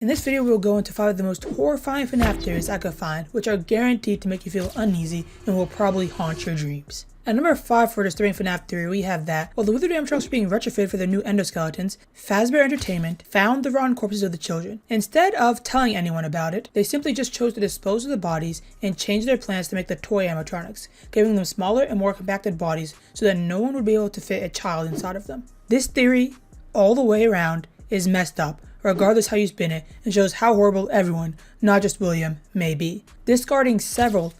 In this video, we will go into 5 of the most horrifying FNAF theories I could find, which are guaranteed to make you feel uneasy and will probably haunt your dreams. At number 5 for this thrilling FNAF theory, we have that, while the withered animatronics were being retrofitted for their new endoskeletons, Fazbear Entertainment found the rotten corpses of the children. Instead of telling anyone about it, they simply just chose to dispose of the bodies and change their plans to make the toy animatronics, giving them smaller and more compacted bodies so that no one would be able to fit a child inside of them. This theory, all the way around, is messed up, regardless how you spin it, and shows how horrible everyone, not just William, may be. Discarding several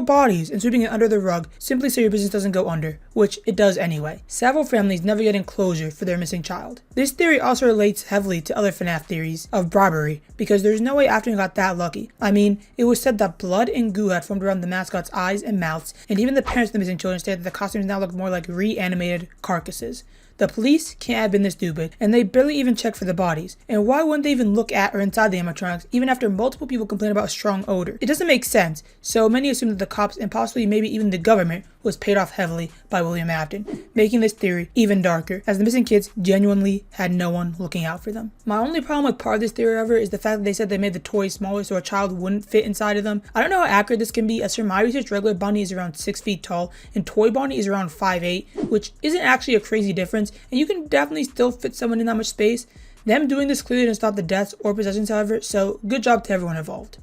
bodies and sweeping it under the rug simply so your business doesn't go under, which it does anyway. Several families never getting closure for their missing child. This theory also relates heavily to other FNAF theories of bribery, because there's no way Afton got that lucky. I mean, it was said that blood and goo had formed around the mascot's eyes and mouths, and even the parents of the missing children stated that the costumes now look more like reanimated carcasses. The police can't have been this stupid, and they barely even checked for the bodies. And why wouldn't they even look at or inside the animatronics, even after multiple people complained about a strong odor? It doesn't make sense, so many assume that the cops and possibly maybe even the government was paid off heavily by William Afton, making this theory even darker, as the missing kids genuinely had no one looking out for them. My only problem with part of this theory, however, is the fact that they said they made the toys smaller so a child wouldn't fit inside of them. I don't know how accurate this can be, as for my research, regular Bonnie is around 6 feet tall, and toy Bonnie is around 5'8", which isn't actually a crazy difference, and you can definitely still fit someone in that much space. Them doing this clearly didn't stop the deaths or possessions, however, so good job to everyone involved.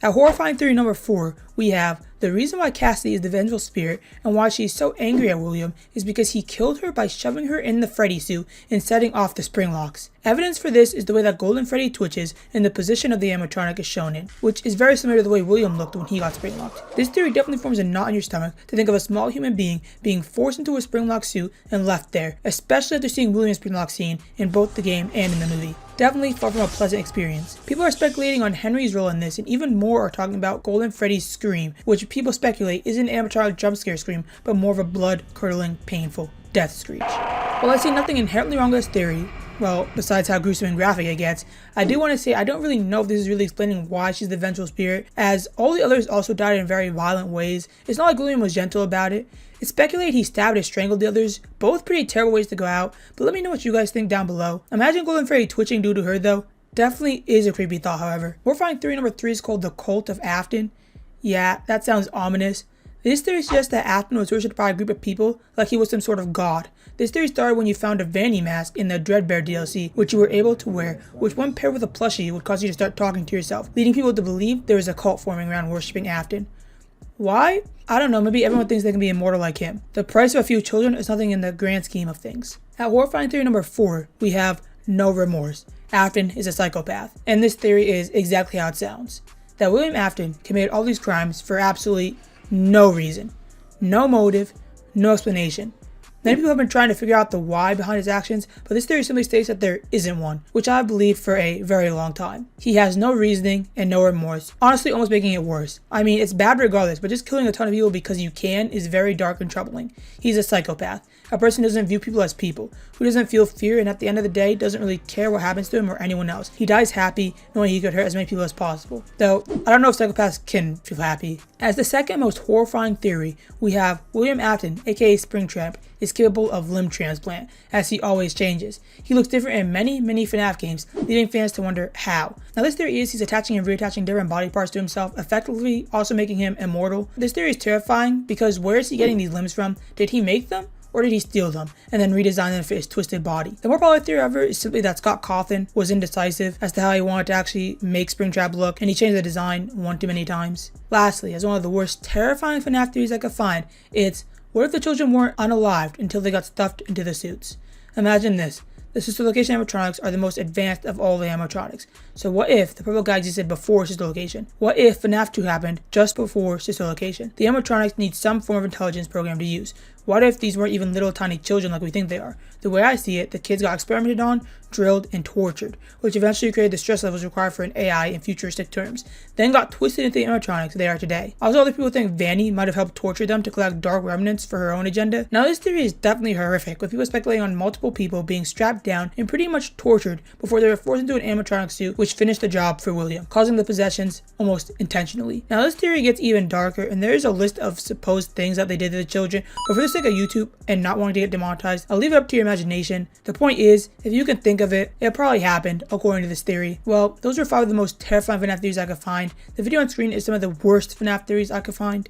At horrifying theory number 4, we have the reason why Cassidy is the vengeful spirit and why she is so angry at William is because he killed her by shoving her in the Freddy suit and setting off the spring locks. Evidence for this is the way that Golden Freddy twitches and the position of the animatronic is shown in, which is very similar to the way William looked when he got spring locked. This theory definitely forms a knot in your stomach to think of a small human being being forced into a spring lock suit and left there, especially after seeing William's spring lock scene in both the game and in the movie. Definitely far from a pleasant experience. People are speculating on Henry's role in this, and even more are talking about Golden Freddy's scream, which people speculate isn't an animatronic jump scare scream, but more of a blood-curdling, painful death screech. While I see nothing inherently wrong with this theory, well, besides how gruesome and graphic it gets, I do want to say I don't really know if this is really explaining why she's the vengeful spirit, as all the others also died in very violent ways. It's not like William was gentle about it. It's speculated he stabbed and strangled the others, both pretty terrible ways to go out, but let me know what you guys think down below. Imagine Golden Freddy twitching due to her though. Definitely is a creepy thought, however. Horrifying theory number 3 is called the Cult of Afton. Yeah, that sounds ominous. This theory suggests that Afton was worshipped by a group of people like he was some sort of god. This theory started when you found a Vanny mask in the Dreadbear DLC, which you were able to wear, which when paired with a plushie would cause you to start talking to yourself, leading people to believe there was a cult forming around worshipping Afton. Why? I don't know, maybe everyone thinks they can be immortal like him. The price of a few children is nothing in the grand scheme of things. At horrifying theory number 4, we have no remorse. Afton is a psychopath, and this theory is exactly how it sounds. That William Afton committed all these crimes for absolutely no reason, no motive, no explanation. Many people have been trying to figure out the why behind his actions, but this theory simply states that there isn't one, which I believed for a very long time. He has no reasoning and no remorse, honestly almost making it worse. I mean, it's bad regardless, but just killing a ton of people because you can is very dark and troubling. He's a psychopath, a person who doesn't view people as people, who doesn't feel fear and at the end of the day doesn't really care what happens to him or anyone else. He dies happy knowing he could hurt as many people as possible. Though, I don't know if psychopaths can feel happy. As the second most horrifying theory, we have William Afton, aka Springtrap, is capable of limb transplant, as he always changes. He looks different in many FNAF games, leaving fans to wonder how. Now this theory is he's attaching and reattaching different body parts to himself, effectively also making him immortal. This theory is terrifying because where is he getting these limbs from? Did he make them? Or did he steal them and then redesign them for his twisted body? The more popular theory, however, is simply that Scott Cawthon was indecisive as to how he wanted to actually make Springtrap look, and he changed the design one too many times. Lastly, as one of the worst terrifying FNAF theories I could find, it's what if the children weren't unalived until they got stuffed into the suits? Imagine this. The sister location animatronics are the most advanced of all the animatronics. So what if the purple guy existed before sister location? What if FNAF 2 happened just before sister location? The animatronics need some form of intelligence program to use. What if these weren't even little tiny children like we think they are? The way I see it, the kids got experimented on, drilled, and tortured, which eventually created the stress levels required for an AI in futuristic terms, then got twisted into the animatronics they are today. Also, other people think Vanny might have helped torture them to collect dark remnants for her own agenda. Now this theory is definitely horrific, with people speculating on multiple people being strapped down and pretty much tortured before they were forced into an animatronic suit, which finished the job for William, causing the possessions almost intentionally. Now this theory gets even darker, and there is a list of supposed things that they did to the children, but for this sake of YouTube and not wanting to get demonetized, I'll leave it up to your imagination. The point is, if you can think of it, it probably happened, according to this theory. Well, those are 5 of the most terrifying FNAF theories I could find. The video on screen is some of the worst FNAF theories I could find.